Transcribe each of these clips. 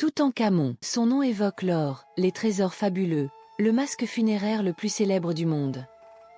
Toutankhamon. Son nom évoque l'or, les trésors fabuleux, le masque funéraire le plus célèbre du monde.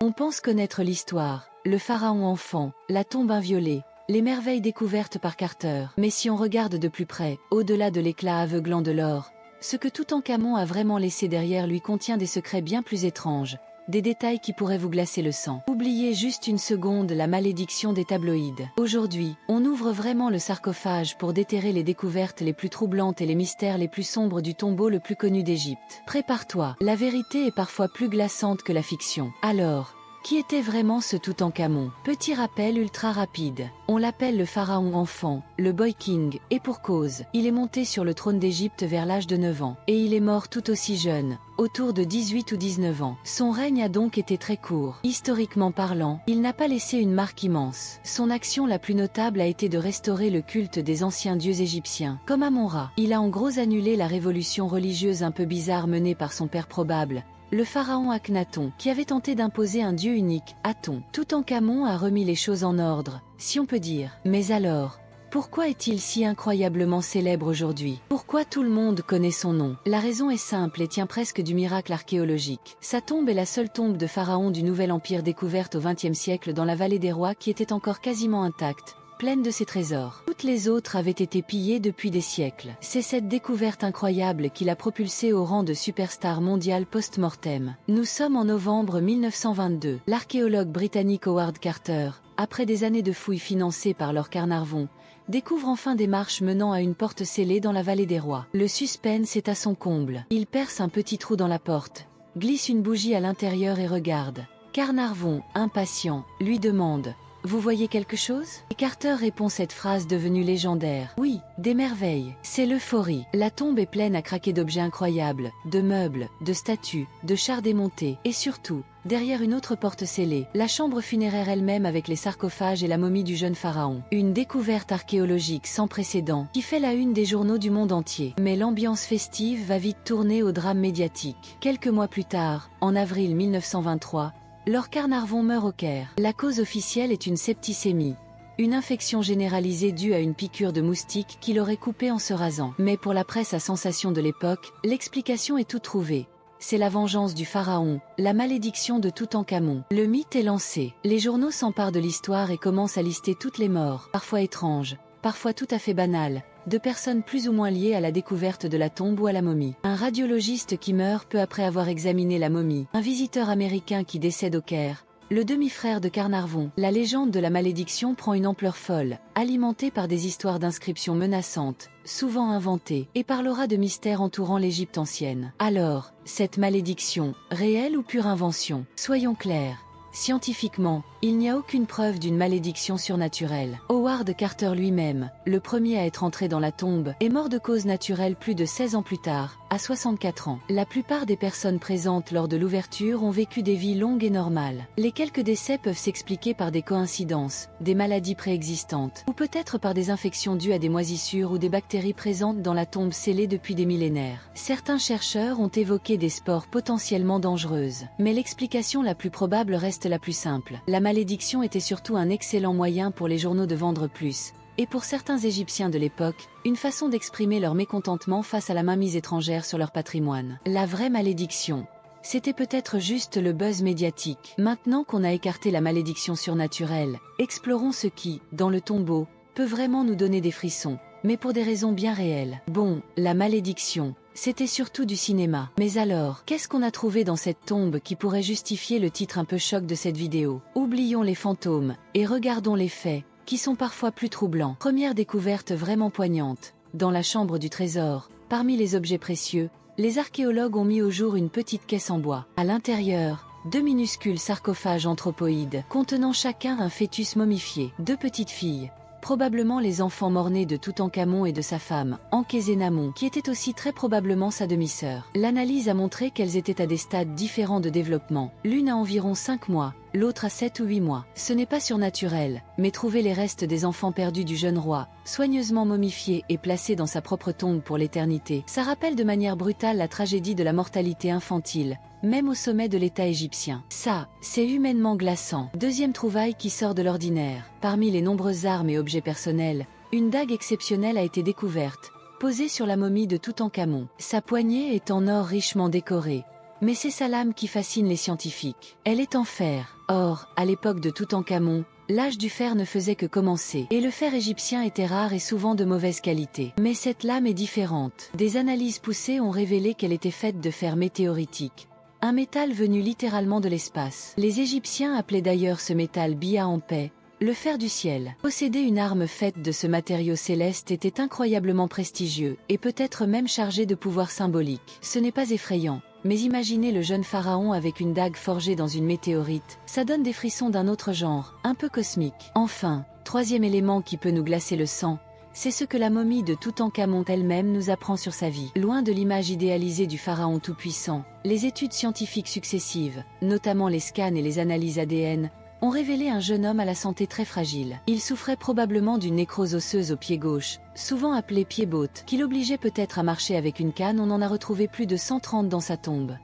On pense connaître l'histoire, le pharaon enfant, la tombe inviolée, les merveilles découvertes par Carter. Mais si on regarde de plus près, au-delà de l'éclat aveuglant de l'or, ce que Toutankhamon a vraiment laissé derrière lui contient des secrets bien plus étranges, des détails qui pourraient vous glacer le sang. Oubliez juste une seconde la malédiction des tabloïds. Aujourd'hui, on ouvre vraiment le sarcophage pour déterrer les découvertes les plus troublantes et les mystères les plus sombres du tombeau le plus connu d'Égypte. Prépare-toi, la vérité est parfois plus glaçante que la fiction. Alors, qui était vraiment ce Toutankhamon? Petit rappel ultra rapide. On l'appelle le pharaon enfant, le Boy King, et pour cause. Il est monté sur le trône d'Égypte vers l'âge de 9 ans. Et il est mort tout aussi jeune, autour de 18 ou 19 ans. Son règne a donc été très court. Historiquement parlant, il n'a pas laissé une marque immense. Son action la plus notable a été de restaurer le culte des anciens dieux égyptiens, comme Amon-Ra. Il a en gros annulé la révolution religieuse un peu bizarre menée par son père probable, le pharaon Akhenaton, qui avait tenté d'imposer un dieu unique, Aton. Toutankhamon a remis les choses en ordre, si on peut dire. Mais alors, pourquoi est-il si incroyablement célèbre aujourd'hui? Pourquoi tout le monde connaît son nom? La raison est simple et tient presque du miracle archéologique. Sa tombe est la seule tombe de pharaon du Nouvel Empire découverte au XXe siècle dans la vallée des rois qui était encore quasiment intacte, pleine de ses trésors. Toutes les autres avaient été pillées depuis des siècles. C'est cette découverte incroyable qui l'a propulsé au rang de superstar mondiale post-mortem. Nous sommes en novembre 1922. L'archéologue britannique Howard Carter, après des années de fouilles financées par Lord Carnarvon, découvre enfin des marches menant à une porte scellée dans la vallée des rois. Le suspense est à son comble. Il perce un petit trou dans la porte, glisse une bougie à l'intérieur et regarde. Carnarvon, impatient, lui demande: vous voyez quelque chose? Et Carter répond cette phrase devenue légendaire. Oui, des merveilles. C'est l'euphorie. La tombe est pleine à craquer d'objets incroyables, de meubles, de statues, de chars démontés, et surtout, derrière une autre porte scellée, la chambre funéraire elle-même avec les sarcophages et la momie du jeune pharaon. Une découverte archéologique sans précédent qui fait la une des journaux du monde entier. Mais l'ambiance festive va vite tourner au drame médiatique. Quelques mois plus tard, en avril 1923, Lord Carnarvon meurt au Caire. La cause officielle est une septicémie, une infection généralisée due à une piqûre de moustique qui l'aurait coupé en se rasant. Mais pour la presse à sensation de l'époque, l'explication est toute trouvée. C'est la vengeance du pharaon, la malédiction de Toutankhamon. Le mythe est lancé. Les journaux s'emparent de l'histoire et commencent à lister toutes les morts, parfois étranges, parfois tout à fait banales, de personnes plus ou moins liées à la découverte de la tombe ou à la momie. Un radiologiste qui meurt peu après avoir examiné la momie, un visiteur américain qui décède au Caire, le demi-frère de Carnarvon. La légende de la malédiction prend une ampleur folle, alimentée par des histoires d'inscriptions menaçantes, souvent inventées, et parlera de mystères entourant l'Égypte ancienne. Alors, cette malédiction, réelle ou pure invention? Soyons clairs. Scientifiquement, il n'y a aucune preuve d'une malédiction surnaturelle. Howard Carter lui-même, le premier à être entré dans la tombe, est mort de cause naturelle plus de 16 ans plus tard, à 64 ans. La plupart des personnes présentes lors de l'ouverture ont vécu des vies longues et normales. Les quelques décès peuvent s'expliquer par des coïncidences, des maladies préexistantes, ou peut-être par des infections dues à des moisissures ou des bactéries présentes dans la tombe scellée depuis des millénaires. Certains chercheurs ont évoqué des spores potentiellement dangereuses. Mais l'explication la plus probable reste la plus simple. La malédiction était surtout un excellent moyen pour les journaux de vendre plus, et pour certains Égyptiens de l'époque, une façon d'exprimer leur mécontentement face à la mainmise étrangère sur leur patrimoine. La vraie malédiction, c'était peut-être juste le buzz médiatique. Maintenant qu'on a écarté la malédiction surnaturelle, explorons ce qui, dans le tombeau, peut vraiment nous donner des frissons, mais pour des raisons bien réelles. Bon, la malédiction, c'était surtout du cinéma. Mais alors, qu'est-ce qu'on a trouvé dans cette tombe qui pourrait justifier le titre un peu choc de cette vidéo? Oublions les fantômes, et regardons les faits, qui sont parfois plus troublants. Première découverte vraiment poignante. Dans la chambre du trésor, parmi les objets précieux, les archéologues ont mis au jour une petite caisse en bois. À l'intérieur, deux minuscules sarcophages anthropoïdes, contenant chacun un fœtus momifié. Deux petites filles, probablement les enfants morts-nés de Toutankhamon et de sa femme, Ankhésénamon, qui était aussi très probablement sa demi-sœur. L'analyse a montré qu'elles étaient à des stades différents de développement, l'une à environ 5 mois, l'autre à 7 ou 8 mois. Ce n'est pas surnaturel, mais trouver les restes des enfants perdus du jeune roi, soigneusement momifiés et placés dans sa propre tombe pour l'éternité, ça rappelle de manière brutale la tragédie de la mortalité infantile, même au sommet de l'État égyptien. Ça, c'est humainement glaçant. Deuxième trouvaille qui sort de l'ordinaire. Parmi les nombreuses armes et objets personnels, une dague exceptionnelle a été découverte, posée sur la momie de Toutankhamon. Sa poignée est en or richement décorée. Mais c'est sa lame qui fascine les scientifiques. Elle est en fer. Or, à l'époque de Toutankhamon, l'âge du fer ne faisait que commencer, et le fer égyptien était rare et souvent de mauvaise qualité. Mais cette lame est différente. Des analyses poussées ont révélé qu'elle était faite de fer météoritique, un métal venu littéralement de l'espace. Les Égyptiens appelaient d'ailleurs ce métal Bia en paix, le fer du ciel. Posséder une arme faite de ce matériau céleste était incroyablement prestigieux, et peut-être même chargé de pouvoirs symboliques. Ce n'est pas effrayant. Mais imaginez le jeune pharaon avec une dague forgée dans une météorite, ça donne des frissons d'un autre genre, un peu cosmique. Enfin, troisième élément qui peut nous glacer le sang, c'est ce que la momie de Toutankhamon elle-même nous apprend sur sa vie. Loin de l'image idéalisée du pharaon tout-puissant, les études scientifiques successives, notamment les scans et les analyses ADN, ont révélé un jeune homme à la santé très fragile. Il souffrait probablement d'une nécrose osseuse au pied gauche, souvent appelé pied-botte, qui l'obligeait peut-être à marcher avec une canne. On en a retrouvé plus de 130 dans sa tombe.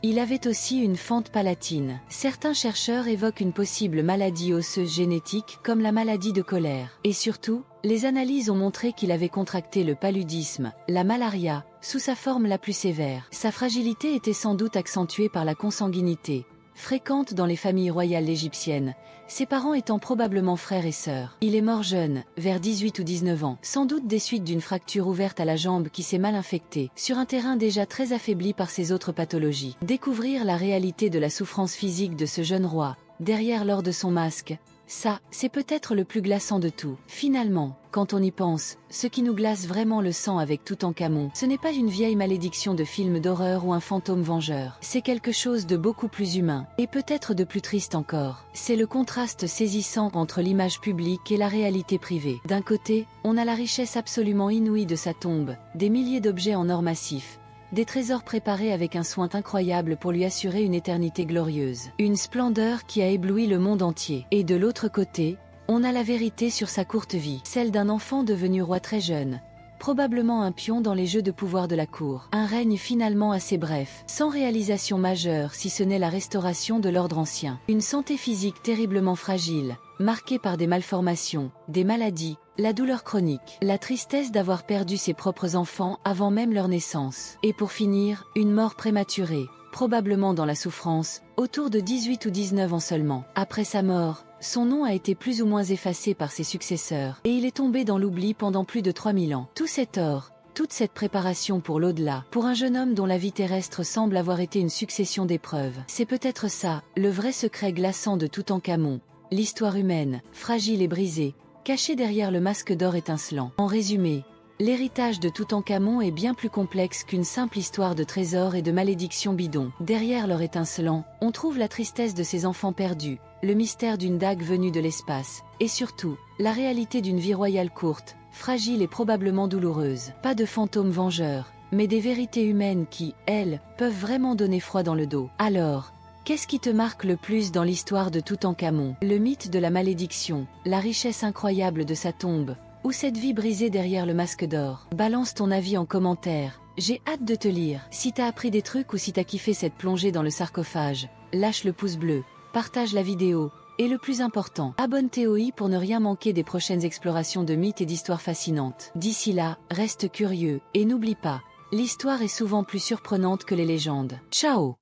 Il avait aussi une fente palatine. Certains chercheurs évoquent une possible maladie osseuse génétique comme la maladie de Kolner. Et surtout, les analyses ont montré qu'il avait contracté le paludisme, la malaria, sous sa forme la plus sévère. Sa fragilité était sans doute accentuée par la consanguinité, fréquente dans les familles royales égyptiennes, ses parents étant probablement frères et sœurs. Il est mort jeune, vers 18 ou 19 ans, sans doute des suites d'une fracture ouverte à la jambe qui s'est mal infectée, sur un terrain déjà très affaibli par ses autres pathologies. Découvrir la réalité de la souffrance physique de ce jeune roi, derrière l'or de son masque, ça, c'est peut-être le plus glaçant de tout. Finalement, quand on y pense, ce qui nous glace vraiment le sang avec Toutankhamon, ce n'est pas une vieille malédiction de film d'horreur ou un fantôme vengeur. C'est quelque chose de beaucoup plus humain, et peut-être de plus triste encore. C'est le contraste saisissant entre l'image publique et la réalité privée. D'un côté, on a la richesse absolument inouïe de sa tombe, des milliers d'objets en or massif, des trésors préparés avec un soin incroyable pour lui assurer une éternité glorieuse. Une splendeur qui a ébloui le monde entier. Et de l'autre côté, on a la vérité sur sa courte vie, celle d'un enfant devenu roi très jeune, probablement un pion dans les jeux de pouvoir de la cour. Un règne finalement assez bref, sans réalisation majeure si ce n'est la restauration de l'ordre ancien. Une santé physique terriblement fragile, marquée par des malformations, des maladies, la douleur chronique, la tristesse d'avoir perdu ses propres enfants avant même leur naissance. Et pour finir, une mort prématurée, probablement dans la souffrance, autour de 18 ou 19 ans seulement. Après sa mort, son nom a été plus ou moins effacé par ses successeurs, et il est tombé dans l'oubli pendant plus de 3000 ans. Tout cet or, toute cette préparation pour l'au-delà, pour un jeune homme dont la vie terrestre semble avoir été une succession d'épreuves. C'est peut-être ça, le vrai secret glaçant de Toutankhamon, l'histoire humaine, fragile et brisée, cachée derrière le masque d'or étincelant. En résumé, l'héritage de Toutankhamon est bien plus complexe qu'une simple histoire de trésors et de malédictions bidons. Derrière l'or étincelant, on trouve la tristesse de ses enfants perdus, le mystère d'une dague venue de l'espace, et surtout, la réalité d'une vie royale courte, fragile et probablement douloureuse. Pas de fantômes vengeurs, mais des vérités humaines qui, elles, peuvent vraiment donner froid dans le dos. Alors, qu'est-ce qui te marque le plus dans l'histoire de Toutankhamon? Le mythe de la malédiction, la richesse incroyable de sa tombe, ou cette vie brisée derrière le masque d'or? Balance ton avis en commentaire, j'ai hâte de te lire. Si t'as appris des trucs ou si t'as kiffé cette plongée dans le sarcophage, lâche le pouce bleu, partage la vidéo, et le plus important, abonne-toi pour ne rien manquer des prochaines explorations de mythes et d'histoires fascinantes. D'ici là, reste curieux, et n'oublie pas, l'histoire est souvent plus surprenante que les légendes. Ciao!